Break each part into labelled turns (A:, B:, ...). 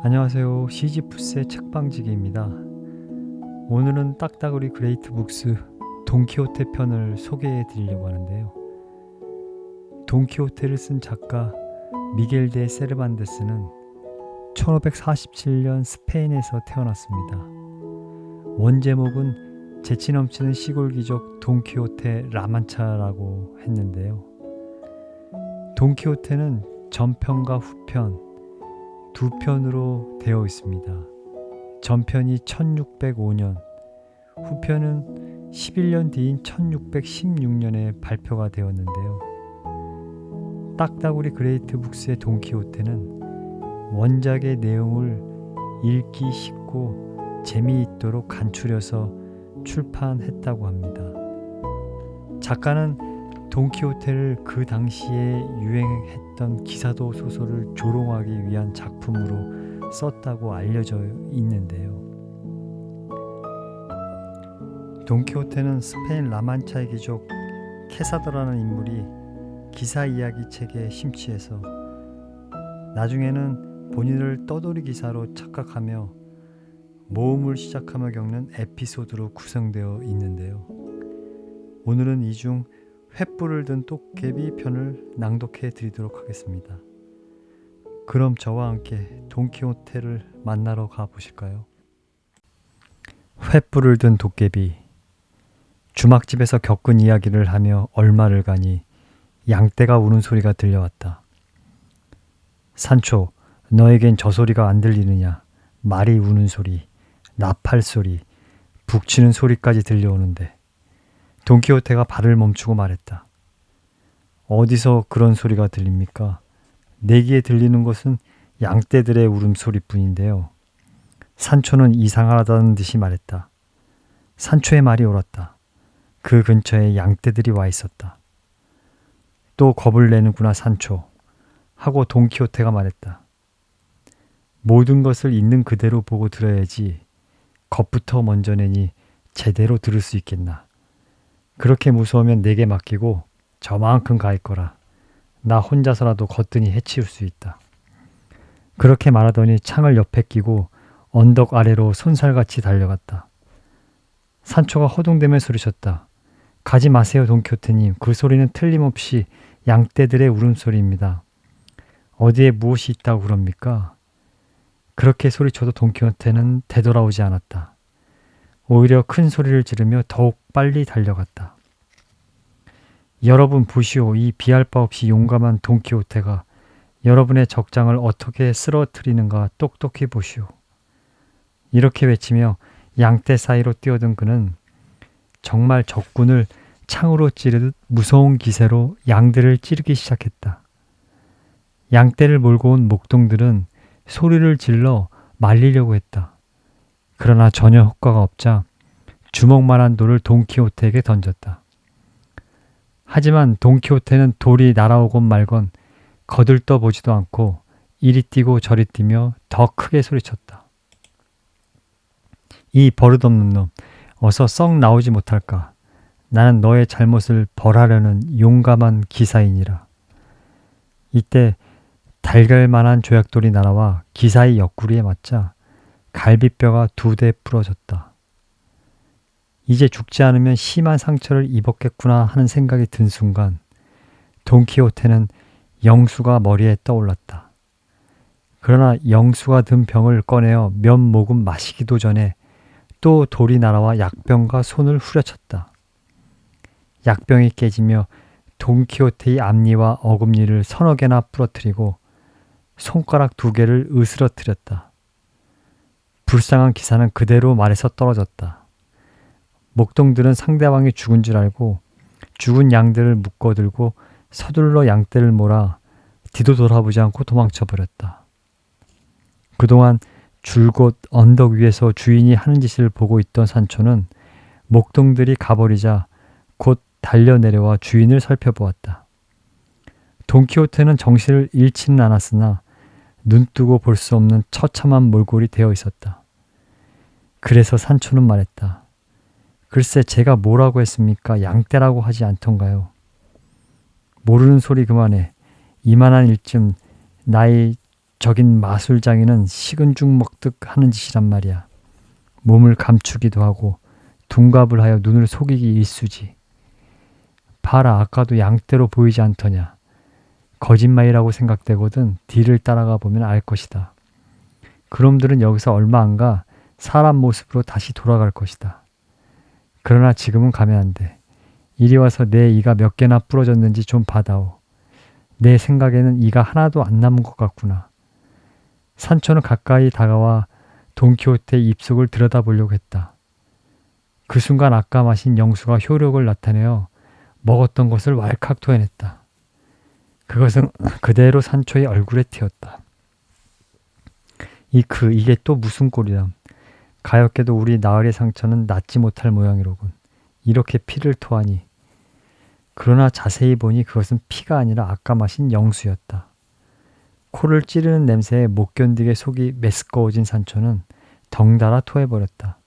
A: 안녕하세요. 시지푸스의 책방지기입니다. 오늘은 딱따구리 그레이트 북스 돈키호테 편을 소개해 드리려고 하는데요. 돈키호테를 쓴 작가 미겔 데 세르반테스는 1547년 스페인에서 태어났습니다. 원제목은 재치 넘치는 시골 귀족 돈키호테 라만차라고 했는데요. 돈키호테는 전편과 후편 두 편으로 되어 있습니다. 전편이 1605년, 후편은 11년 뒤인 1616년에 발표가 되었는데요. 딱따구리 그레이트 북스의 돈키호테는 원작의 내용을 읽기 쉽고 재미있도록 간추려서 출판했다고 합니다. 작가는 돈키호테를 그 당시에 유행했던 기사도 소설을 조롱하기 위한 작품으로 썼다고 알려져 있는데요. 돈키호테는 스페인 라만차의 귀족 케사도라는 인물이 기사 이야기 책에 심취해서 나중에는 본인을 떠돌이 기사로 착각하며 모험을 시작하며 겪는 에피소드로 구성되어 있는데요. 오늘은 이 중 횃불을 든 도깨비 편을 낭독해 드리도록 하겠습니다. 그럼 저와 함께 돈키호테를 만나러 가보실까요? 횃불을 든 도깨비. 주막집에서 겪은 이야기를 하며 얼마를 가니 양떼가 우는 소리가 들려왔다. 산초, 너에겐 저 소리가 안 들리느냐? 말이 우는 소리, 나팔 소리, 북치는 소리까지 들려오는데 돈키호테가 발을 멈추고 말했다. 어디서 그런 소리가 들립니까? 내 귀에 들리는 것은 양떼들의 울음소리뿐인데요. 산초는 이상하다는 듯이 말했다. 산초의 말이 옳았다. 그 근처에 양떼들이 와 있었다. 또 겁을 내는구나 산초 하고 돈키호테가 말했다. 모든 것을 있는 그대로 보고 들어야지 겁부터 먼저 내니 제대로 들을 수 있겠나. 그렇게 무서우면 내게 맡기고 저만큼 가 있거라. 나 혼자서라도 거뜬히 해치울 수 있다. 그렇게 말하더니 창을 옆에 끼고 언덕 아래로 손살같이 달려갔다. 산초가 허둥대며 소리쳤다. 가지 마세요 돈키호테님. 그 소리는 틀림없이 양떼들의 울음소리입니다. 어디에 무엇이 있다고 그럽니까? 그렇게 소리쳐도 돈키호테는 되돌아오지 않았다. 오히려 큰 소리를 지르며 더욱 빨리 달려갔다. 여러분 보시오. 이 비할 바 없이 용감한 돈키호테가 여러분의 적장을 어떻게 쓰러뜨리는가 똑똑히 보시오. 이렇게 외치며 양떼 사이로 뛰어든 그는 정말 적군을 창으로 찌르듯 무서운 기세로 양들을 찌르기 시작했다. 양떼를 몰고 온 목동들은 소리를 질러 말리려고 했다. 그러나 전혀 효과가 없자 주먹만한 돌을 돈키호테에게 던졌다. 하지만 돈키호테는 돌이 날아오건 말건 거들떠 보지도 않고 이리 뛰고 저리 뛰며 더 크게 소리쳤다. 이 버릇없는 놈, 어서 썩 나오지 못할까. 나는 너의 잘못을 벌하려는 용감한 기사이니라. 이때 달걀만한 조약돌이 날아와 기사의 옆구리에 맞자 갈비뼈가 2대 부러졌다. 이제 죽지 않으면 심한 상처를 입었겠구나 하는 생각이 든 순간 돈키호테는 영수가 머리에 떠올랐다. 그러나 영수가 든 병을 꺼내어 몇 모금 마시기도 전에 또 돌이 날아와 약병과 손을 후려쳤다. 약병이 깨지며 돈키호테의 앞니와 어금니를 서너 개나 부러뜨리고 손가락 2개를 으스러뜨렸다. 불쌍한 기사는 그대로 말에서 떨어졌다. 목동들은 상대방이 죽은 줄 알고 죽은 양들을 묶어들고 서둘러 양떼를 몰아 뒤도 돌아보지 않고 도망쳐버렸다. 그동안 줄곧 언덕 위에서 주인이 하는 짓을 보고 있던 산초는 목동들이 가버리자 곧 달려내려와 주인을 살펴보았다. 돈키호테는 정신을 잃지는 않았으나 눈뜨고 볼 수 없는 처참한 몰골이 되어 있었다. 그래서 산초는 말했다. 글쎄 제가 뭐라고 했습니까? 양떼라고 하지 않던가요? 모르는 소리 그만해. 이만한 일쯤 나이 저긴 마술장이는 식은 죽 먹듯 하는 짓이란 말이야. 몸을 감추기도 하고 둔갑을 하여 눈을 속이기 일쑤지. 봐라, 아까도 양떼로 보이지 않더냐. 거짓말이라고 생각되거든 뒤를 따라가 보면 알 것이다. 그놈들은 여기서 얼마 안 가 사람 모습으로 다시 돌아갈 것이다. 그러나 지금은 가면 안 돼. 이리 와서 내 이가 몇 개나 부러졌는지 좀 봐다오. 내 생각에는 이가 하나도 안 남은 것 같구나. 산초는 가까이 다가와 돈키호테의 입속을 들여다보려고 했다. 그 순간 아까 마신 영수가 효력을 나타내어 먹었던 것을 왈칵 토해냈다. 그것은 그대로 산초의 얼굴에 튀었다. 이게 또 무슨 꼴이람. 가엾게도 우리 나으리의 상처는 낫지 못할 모양이로군. 이렇게 피를 토하니. 그러나 자세히 보니 그것은 피가 아니라 아까 마신 영수였다. 코를 찌르는 냄새에 못 견디게 속이 메스꺼워진 산초는 덩달아 토해버렸다.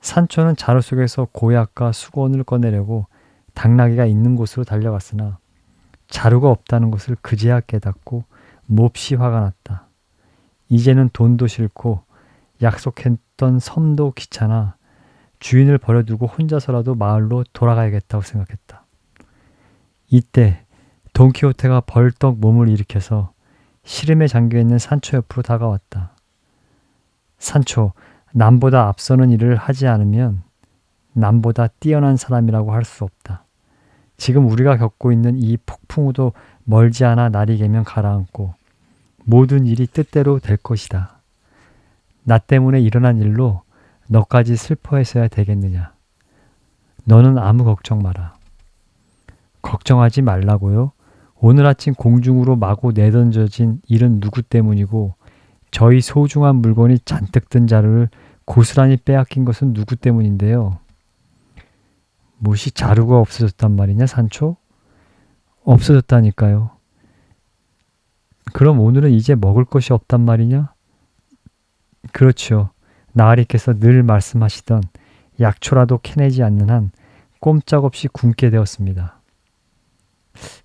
A: 산초는 자루 속에서 고약과 수건을 꺼내려고 당나귀가 있는 곳으로 달려갔으나 자루가 없다는 것을 그제야 깨닫고 몹시 화가 났다. 이제는 돈도 싫고 약속했던 섬도 귀찮아 주인을 버려두고 혼자서라도 마을로 돌아가야겠다고 생각했다. 이때 돈키호테가 벌떡 몸을 일으켜서 시름에 잠겨있는 산초 옆으로 다가왔다. 산초, 남보다 앞서는 일을 하지 않으면 남보다 뛰어난 사람이라고 할 수 없다. 지금 우리가 겪고 있는 이 폭풍우도 멀지 않아 날이 개면 가라앉고 모든 일이 뜻대로 될 것이다. 나 때문에 일어난 일로 너까지 슬퍼했어야 되겠느냐. 너는 아무 걱정 마라. 걱정하지 말라고요? 오늘 아침 공중으로 마구 내던져진 일은 누구 때문이고 저희 소중한 물건이 잔뜩 든 자루를 고스란히 빼앗긴 것은 누구 때문인데요? 무엇이 자루가 없어졌단 말이냐, 산초? 없어졌다니까요. 그럼 오늘은 이제 먹을 것이 없단 말이냐? 그렇죠. 나으리께서 늘 말씀하시던 약초라도 캐내지 않는 한 꼼짝없이 굶게 되었습니다.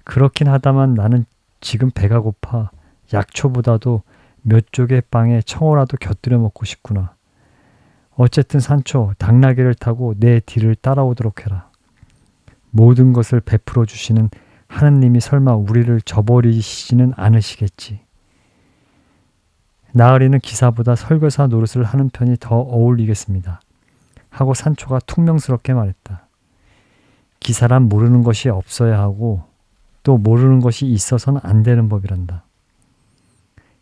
A: 그렇긴 하다만 나는 지금 배가 고파 약초보다도 몇 조개 빵에 청어라도 곁들여 먹고 싶구나. 어쨌든 산초, 당나귀를 타고 내 뒤를 따라오도록 해라. 모든 것을 베풀어 주시는 하느님이 설마 우리를 저버리시지는 않으시겠지. 나으리는 기사보다 설교사 노릇을 하는 편이 더 어울리겠습니다. 하고 산초가 퉁명스럽게 말했다. 기사란 모르는 것이 없어야 하고 또 모르는 것이 있어서는 안 되는 법이란다.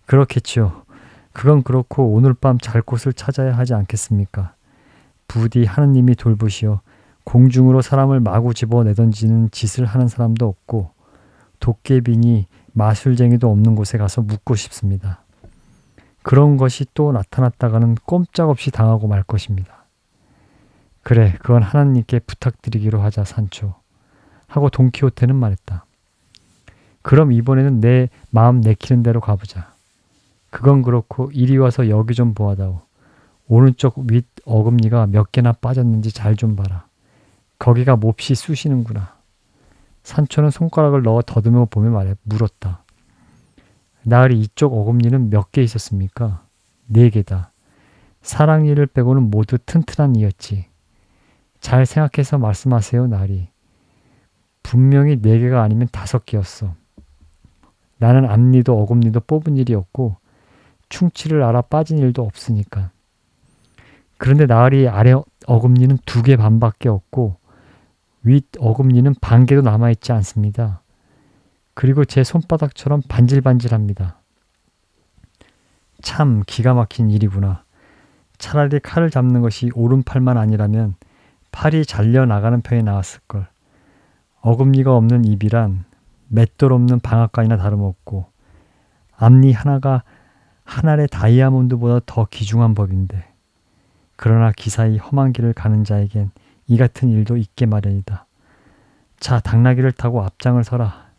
A: 그렇겠지요. 그건 그렇고 오늘 밤 잘 곳을 찾아야 하지 않겠습니까? 부디 하느님이 돌보시어 공중으로 사람을 마구 집어내던지는 짓을 하는 사람도 없고 도깨비니 마술쟁이도 없는 곳에 가서 묵고 싶습니다. 그런 것이 또 나타났다가는 꼼짝없이 당하고 말 것입니다. 그래, 그건 하나님께 부탁드리기로 하자, 산초. 하고 돈키호테는 말했다. 그럼 이번에는 내 마음 내키는 대로 가보자. 그건 그렇고 이리 와서 여기 좀 보아다오. 오른쪽 윗 어금니가 몇 개나 빠졌는지 잘 좀 봐라. 거기가 몹시 쑤시는구나. 산초는 손가락을 넣어 더듬어 보며 물었다. 나으리 이쪽 어금니는 몇 개 있었습니까? 4개다. 사랑니를 빼고는 모두 튼튼한 이였지. 잘 생각해서 말씀하세요, 나으리. 분명히 4개가 아니면 5개였어. 나는 앞니도 어금니도 뽑은 일이 없고 충치를 알아 빠진 일도 없으니까. 그런데 나으리 아래 어금니는 2개 반밖에 없고 윗 어금니는 반 개도 남아있지 않습니다. 그리고 제 손바닥처럼 반질반질합니다. 참 기가 막힌 일이구나. 차라리 칼을 잡는 것이 오른팔만 아니라면 팔이 잘려나가는 편이 나왔을걸. 어금니가 없는 입이란 맷돌 없는 방앗간이나 다름없고 앞니 하나가 한 알의 다이아몬드보다 더 귀중한 법인데 그러나 기사의 험한 길을 가는 자에겐 이 같은 일도 있게 마련이다. 자, 당나귀를 타고 앞장을 서라.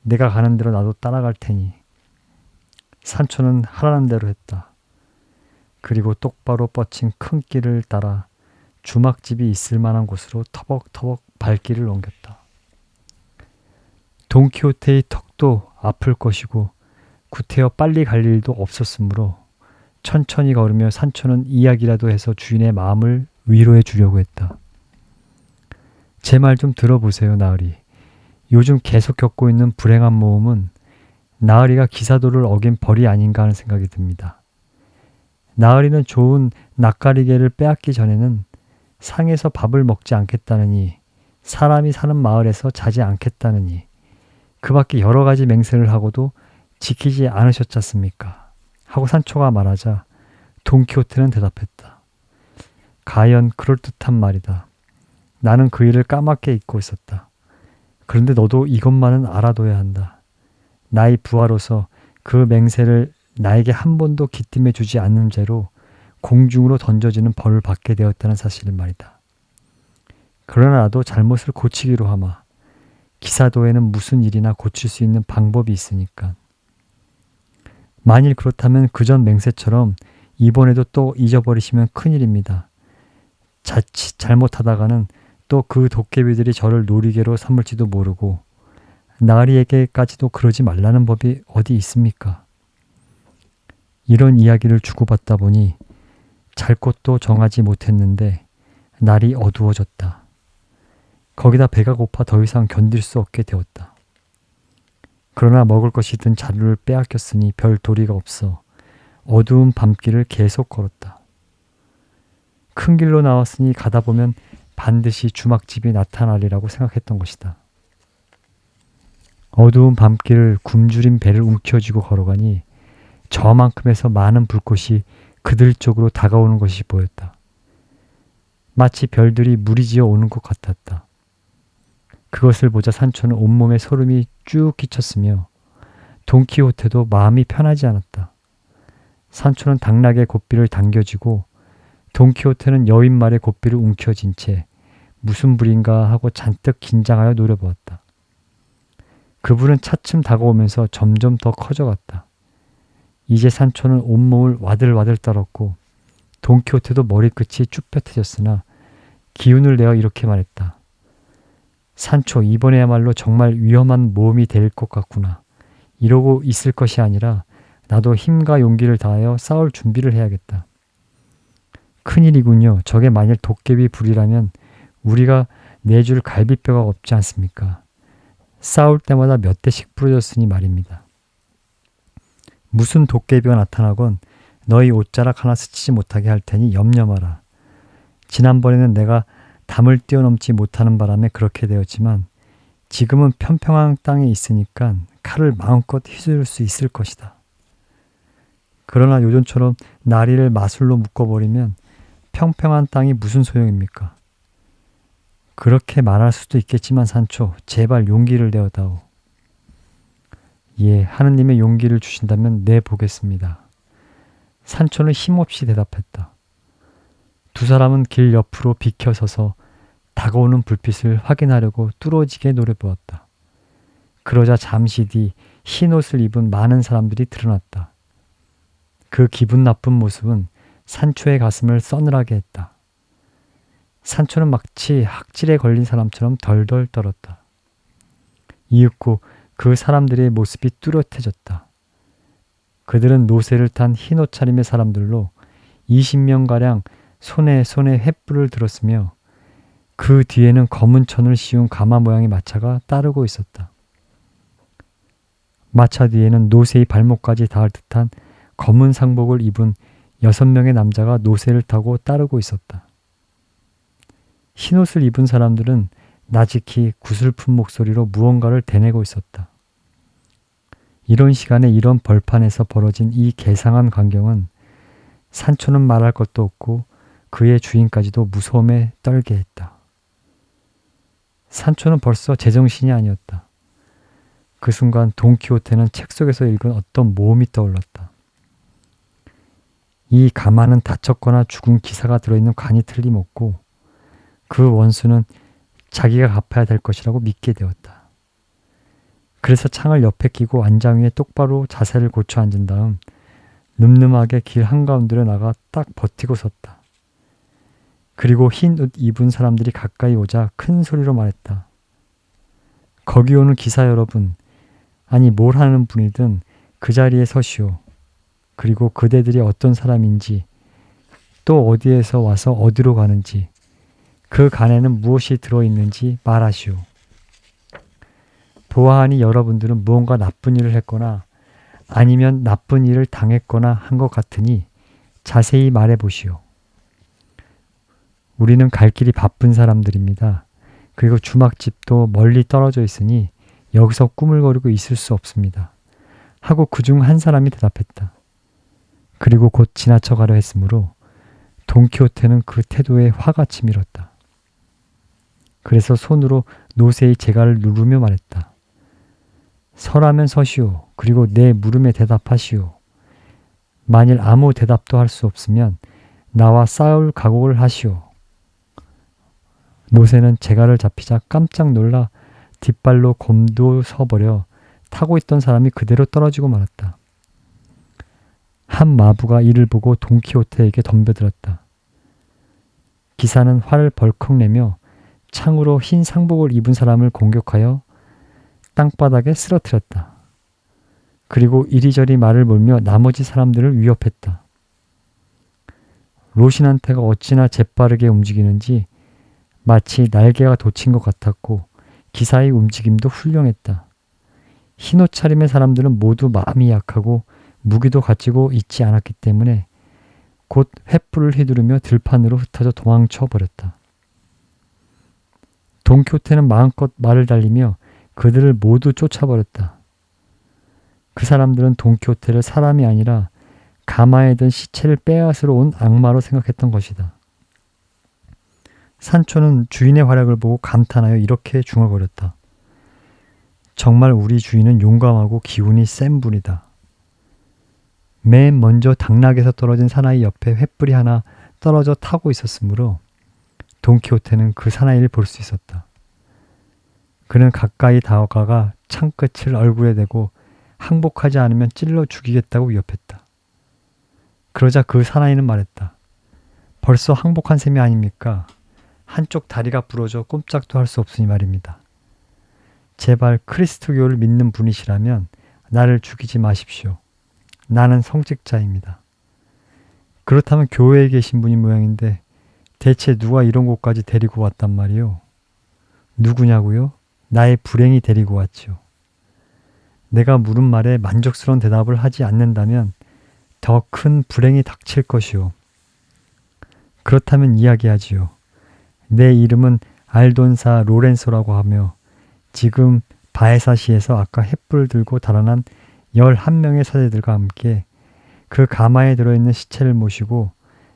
A: 내가 가는 대로 나도 따라갈 테니. 산초는 하라는 대로 했다. 그리고 똑바로 뻗친 큰 길을 따라 주막집이 있을 만한 곳으로 터벅터벅 발길을 옮겼다. 돈키호테의 턱도 아플 것이고 구태여 빨리 갈 일도 없었으므로 천천히 걸으며 산초는 이야기라도 해서 주인의 마음을 위로해 주려고 했다. 제 말 좀 들어보세요, 나으리. 요즘 계속 겪고 있는 불행한 모험은 나으리가 기사도를 어긴 벌이 아닌가 하는 생각이 듭니다. 나으리는 좋은 낯가리개를 빼앗기 전에는 상에서 밥을 먹지 않겠다느니, 사람이 사는 마을에서 자지 않겠다느니, 그 밖에 여러 가지 맹세를 하고도 지키지 않으셨지 않습니까? 하고 산초가 말하자 돈키호테는 대답했다. 과연 그럴듯한 말이다. 나는 그 일을 까맣게 잊고 있었다. 그런데 너도 이것만은 알아둬야 한다. 나의 부하로서 그 맹세를 나에게 한 번도 기뜸해 주지 않는 죄로 공중으로 던져지는 벌을 받게 되었다는 사실을 말이다. 그러나 나도 잘못을 고치기로 하마. 기사도에는 무슨 일이나 고칠 수 있는 방법이 있으니까. 만일 그렇다면 그전 맹세처럼 이번에도 또 잊어버리시면 큰일입니다. 자칫 잘못하다가는 또 그 도깨비들이 저를 놀이개로 삼을지도 모르고 나으리에게까지도 그러지 말라는 법이 어디 있습니까? 이런 이야기를 주고받다 보니 잘 곳도 정하지 못했는데 날이 어두워졌다. 거기다 배가 고파 더 이상 견딜 수 없게 되었다. 그러나 먹을 것이든 자루를 빼앗겼으니 별 도리가 없어 어두운 밤길을 계속 걸었다. 큰 길로 나왔으니 가다 보면 반드시 주막집이 나타나리라고 생각했던 것이다. 어두운 밤길을 굶주린 배를 움켜쥐고 걸어가니 저만큼에서 많은 불꽃이 그들 쪽으로 다가오는 것이 보였다. 마치 별들이 무리지어 오는 것 같았다. 그것을 보자 산초는 온몸에 소름이 쭉 끼쳤으며 돈키호테도 마음이 편하지 않았다. 산초는 당나귀의 곶비를 당겨쥐고 돈키호테는 여인 말의 곶비를 움켜쥔 채 무슨 불인가 하고 잔뜩 긴장하여 노려보았다. 그 불은 차츰 다가오면서 점점 더 커져갔다. 이제 산초는 온몸을 와들와들 떨었고 돈키호테도 머리끝이 쭈뼛해졌으나 기운을 내어 이렇게 말했다. 산초, 이번에야말로 정말 위험한 모험이 될 것 같구나. 이러고 있을 것이 아니라 나도 힘과 용기를 다하여 싸울 준비를 해야겠다. 큰일이군요. 저게 만일 도깨비 불이라면 우리가 내줄 갈비뼈가 없지 않습니까? 싸울 때마다 몇 대씩 부러졌으니 말입니다. 무슨 도깨비가 나타나건 너희 옷자락 하나 스치지 못하게 할 테니 염려 마라. 지난번에는 내가 담을 뛰어넘지 못하는 바람에 그렇게 되었지만 지금은 평평한 땅에 있으니까 칼을 마음껏 휘두를 수 있을 것이다. 그러나 요즘처럼 나리를 마술로 묶어버리면 평평한 땅이 무슨 소용입니까? 그렇게 말할 수도 있겠지만 산초, 제발 용기를 내어다오. 예, 하느님의 용기를 주신다면 내보겠습니다. 산초는 힘없이 대답했다. 두 사람은 길 옆으로 비켜서서 다가오는 불빛을 확인하려고 뚫어지게 노려보았다. 그러자 잠시 뒤 흰 옷을 입은 많은 사람들이 드러났다. 그 기분 나쁜 모습은 산초의 가슴을 서늘하게 했다. 산초는 마치 학질에 걸린 사람처럼 덜덜 떨었다. 이윽고 그 사람들의 모습이 뚜렷해졌다. 그들은 노새를 탄 흰 옷차림의 사람들로 20명가량 손에 횃불을 들었으며 그 뒤에는 검은 천을 씌운 가마 모양의 마차가 따르고 있었다. 마차 뒤에는 노새의 발목까지 닿을 듯한 검은 상복을 입은 6명의 남자가 노새를 타고 따르고 있었다. 흰옷을 입은 사람들은 나직히 구슬픈 목소리로 무언가를 대내고 있었다. 이런 시간에 이런 벌판에서 벌어진 이 개상한 광경은 산초는 말할 것도 없고 그의 주인까지도 무서움에 떨게 했다. 산초는 벌써 제정신이 아니었다. 그 순간 돈키호테는 책 속에서 읽은 어떤 모험이 떠올랐다. 이 가마는 다쳤거나 죽은 기사가 들어있는 관이 틀림없고 그 원수는 자기가 갚아야 될 것이라고 믿게 되었다. 그래서 창을 옆에 끼고 안장 위에 똑바로 자세를 고쳐 앉은 다음 늠름하게 길 한가운데로 나가 딱 버티고 섰다. 그리고 흰 옷 입은 사람들이 가까이 오자 큰 소리로 말했다. 거기 오는 기사 여러분, 아니 뭘 하는 분이든 그 자리에 서시오. 그리고 그대들이 어떤 사람인지, 또 어디에서 와서 어디로 가는지, 그 간에는 무엇이 들어있는지 말하시오. 보아하니 여러분들은 무언가 나쁜 일을 했거나 아니면 나쁜 일을 당했거나 한 것 같으니 자세히 말해보시오. 우리는 갈 길이 바쁜 사람들입니다. 그리고 주막집도 멀리 떨어져 있으니 여기서 꾸물거리고 있을 수 없습니다. 하고 그중 한 사람이 대답했다. 그리고 곧 지나쳐 가려 했으므로 돈키호테는 그 태도에 화가 치밀었다. 그래서 손으로 노새의 재갈을 누르며 말했다. 서라면 서시오. 그리고 내 물음에 대답하시오. 만일 아무 대답도 할 수 없으면 나와 싸울 각오를 하시오. 노새는 재갈을 잡히자 깜짝 놀라 뒷발로 곰도 서버려 타고 있던 사람이 그대로 떨어지고 말았다. 한 마부가 이를 보고 돈키호테에게 덤벼들었다. 기사는 화를 벌컥 내며 창으로 흰 상복을 입은 사람을 공격하여 땅바닥에 쓰러뜨렸다. 그리고 이리저리 말을 몰며 나머지 사람들을 위협했다. 로신한테가 어찌나 재빠르게 움직이는지 마치 날개가 돋친 것 같았고 기사의 움직임도 훌륭했다. 흰 옷 차림의 사람들은 모두 마음이 약하고 무기도 갖추고 있지 않았기 때문에 곧 횃불을 휘두르며 들판으로 흩어져 도망쳐 버렸다. 돈키호테는 마음껏 말을 달리며 그들을 모두 쫓아버렸다. 그 사람들은 돈키호테를 사람이 아니라 가마에 든 시체를 빼앗으러 온 악마로 생각했던 것이다. 산초는 주인의 활약을 보고 감탄하여 이렇게 중얼거렸다. 정말 우리 주인은 용감하고 기운이 센 분이다. 맨 먼저 당락에서 떨어진 사나이 옆에 횃불이 하나 떨어져 타고 있었으므로 돈키호테는 그 사나이를 볼 수 있었다. 그는 가까이 다가가 창끝을 얼굴에 대고 항복하지 않으면 찔러 죽이겠다고 위협했다. 그러자 그 사나이는 말했다. 벌써 항복한 셈이 아닙니까? 한쪽 다리가 부러져 꼼짝도 할 수 없으니 말입니다. 제발 그리스도교를 믿는 분이시라면 나를 죽이지 마십시오. 나는 성직자입니다. 그렇다면 교회에 계신 분인 모양인데 대체 누가 이런 곳까지 데리고 왔단 말이오? 누구냐고요? 나의 불행이 데리고 왔죠. 내가 물은 말에 만족스러운 대답을 하지 않는다면 더 큰 불행이 닥칠 것이오. 그렇다면 이야기하지요. 내 이름은 알돈사 로렌소라고 하며 지금 바에사시에서 아까 횃불을 들고 달아난 11명의 사제들과 함께 그 가마에 들어있는 시체를 모시고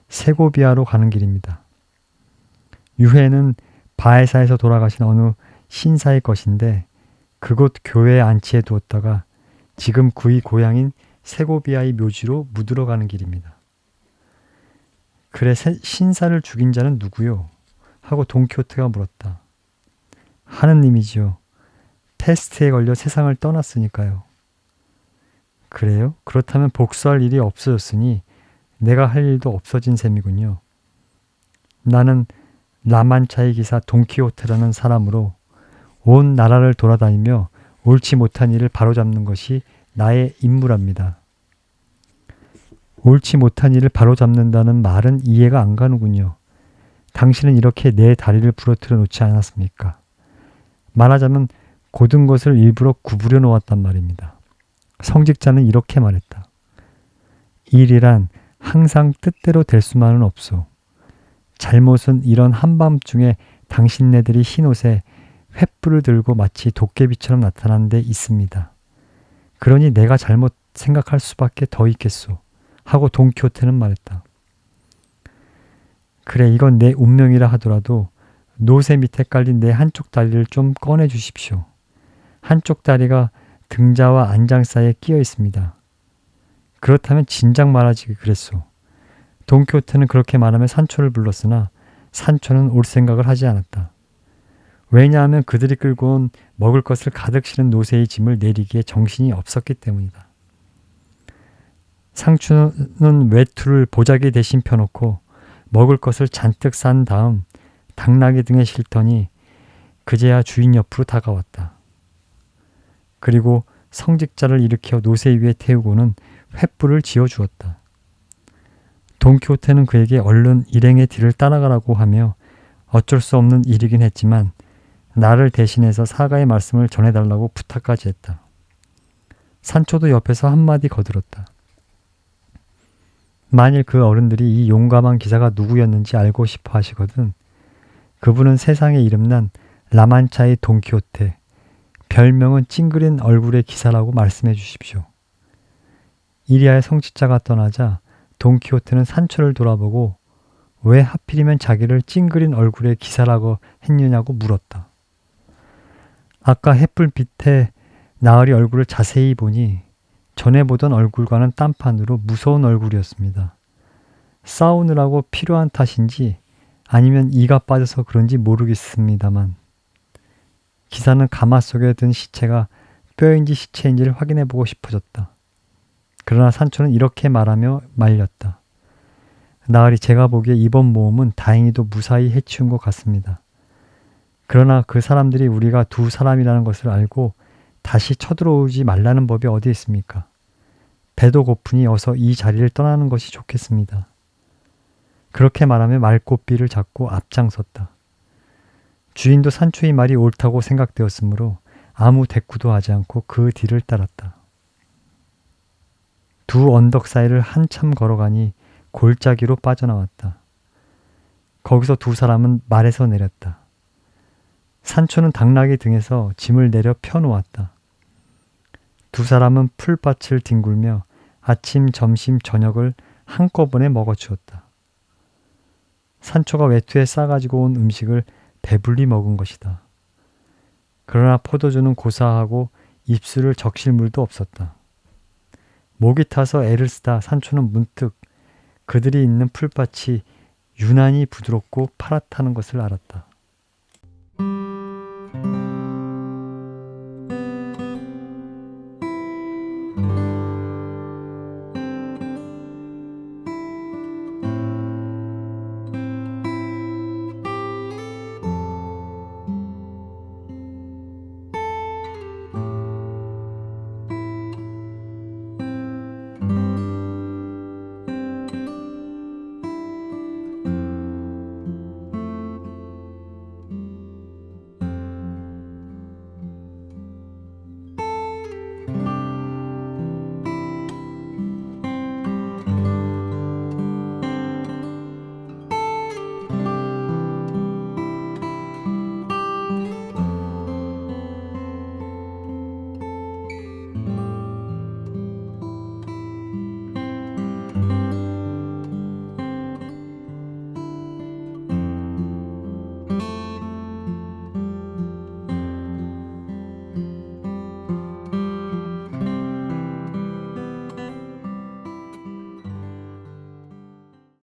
A: 세고비아로 가는 길입니다. 유해는 바에사에서 돌아가신 어느 신사의 것인데 그곳 교회에 안치해 두었다가 지금 그의 고향인 세고비아의 묘지로 묻으러 가는 길입니다. 그래 신사를 죽인 자는 누구요? 하고 돈키호테가 물었다. 하느님이지요. 패스트에 걸려 세상을 떠났으니까요. 그래요? 그렇다면 복수할 일이 없어졌으니 내가 할 일도 없어진 셈이군요. 나는 라만차의 기사 돈키호테라는 사람으로 온 나라를 돌아다니며 옳지 못한 일을 바로잡는 것이 나의 임무랍니다. 옳지 못한 일을 바로잡는다는 말은 이해가 안 가는군요. 당신은 이렇게 내 다리를 부러뜨려 놓지 않았습니까? 말하자면 고든 것을 일부러 구부려 놓았단 말입니다. 성직자는 이렇게 말했다. 일이란 항상 뜻대로 될 수만은 없소. 잘못은 이런 한밤중에 당신네들이 흰옷에 횃불을 들고 마치 도깨비처럼 나타난 데 있습니다. 그러니 내가 잘못 생각할 수밖에 더 있겠소. 하고 돈키호테는 말했다. 그래 이건 내 운명이라 하더라도 노새 밑에 깔린 내 한쪽 다리를 좀 꺼내 주십시오. 한쪽 다리가 등자와 안장 사이에 끼어 있습니다. 그렇다면 진작 말하지 그랬소. 돈키호테는 그렇게 말하며 산초를 불렀으나 산초는 올 생각을 하지 않았다. 왜냐하면 그들이 끌고 온 먹을 것을 가득 실은 노새의 짐을 내리기에 정신이 없었기 때문이다. 상추는 외투를 보자기 대신 펴놓고 먹을 것을 잔뜩 싼 다음 당나귀 등에 실더니 그제야 주인 옆으로 다가왔다. 그리고 성직자를 일으켜 노새 위에 태우고는 횃불을 지어주었다. 돈키호테는 그에게 얼른 일행의 뒤를 따라가라고 하며 어쩔 수 없는 일이긴 했지만 나를 대신해서 사과의 말씀을 전해달라고 부탁까지 했다. 산초도 옆에서 한마디 거들었다. 만일 그 어른들이 이 용감한 기사가 누구였는지 알고 싶어 하시거든 그분은 세상에 이름난 라만차의 돈키호테, 별명은 찡그린 얼굴의 기사라고 말씀해 주십시오. 이리하여 성직자가 떠나자 돈키호테는 산초를 돌아보고 왜 하필이면 자기를 찡그린 얼굴의 기사라고 했느냐고 물었다. 아까 햇불빛에 나으리 얼굴을 자세히 보니 전에 보던 얼굴과는 딴판으로 무서운 얼굴이었습니다. 싸우느라고 필요한 탓인지 아니면 이가 빠져서 그런지 모르겠습니다만 기사는 가마 속에 든 시체가 뼈인지 시체인지를 확인해보고 싶어졌다. 그러나 산초는 이렇게 말하며 말렸다. 나으리 제가 보기에 이번 모험은 다행히도 무사히 해치운 것 같습니다. 그러나 그 사람들이 우리가 두 사람이라는 것을 알고 다시 쳐들어오지 말라는 법이 어디 있습니까? 배도 고프니 어서 이 자리를 떠나는 것이 좋겠습니다. 그렇게 말하며 말꽃비를 잡고 앞장섰다. 주인도 산초의 말이 옳다고 생각되었으므로 아무 대꾸도 하지 않고 그 뒤를 따랐다. 두 언덕 사이를 한참 걸어가니 골짜기로 빠져나왔다. 거기서 두 사람은 말에서 내렸다. 산초는 당나귀 등에서 짐을 내려 펴놓았다. 두 사람은 풀밭을 뒹굴며 아침, 점심, 저녁을 한꺼번에 먹어주었다. 산초가 외투에 싸가지고 온 음식을 배불리 먹은 것이다. 그러나 포도주는 고사하고 입술을 적실 물도 없었다. 목이 타서 애를 쓰다 산초는 문득 그들이 있는 풀밭이 유난히 부드럽고 파랗다는 것을 알았다.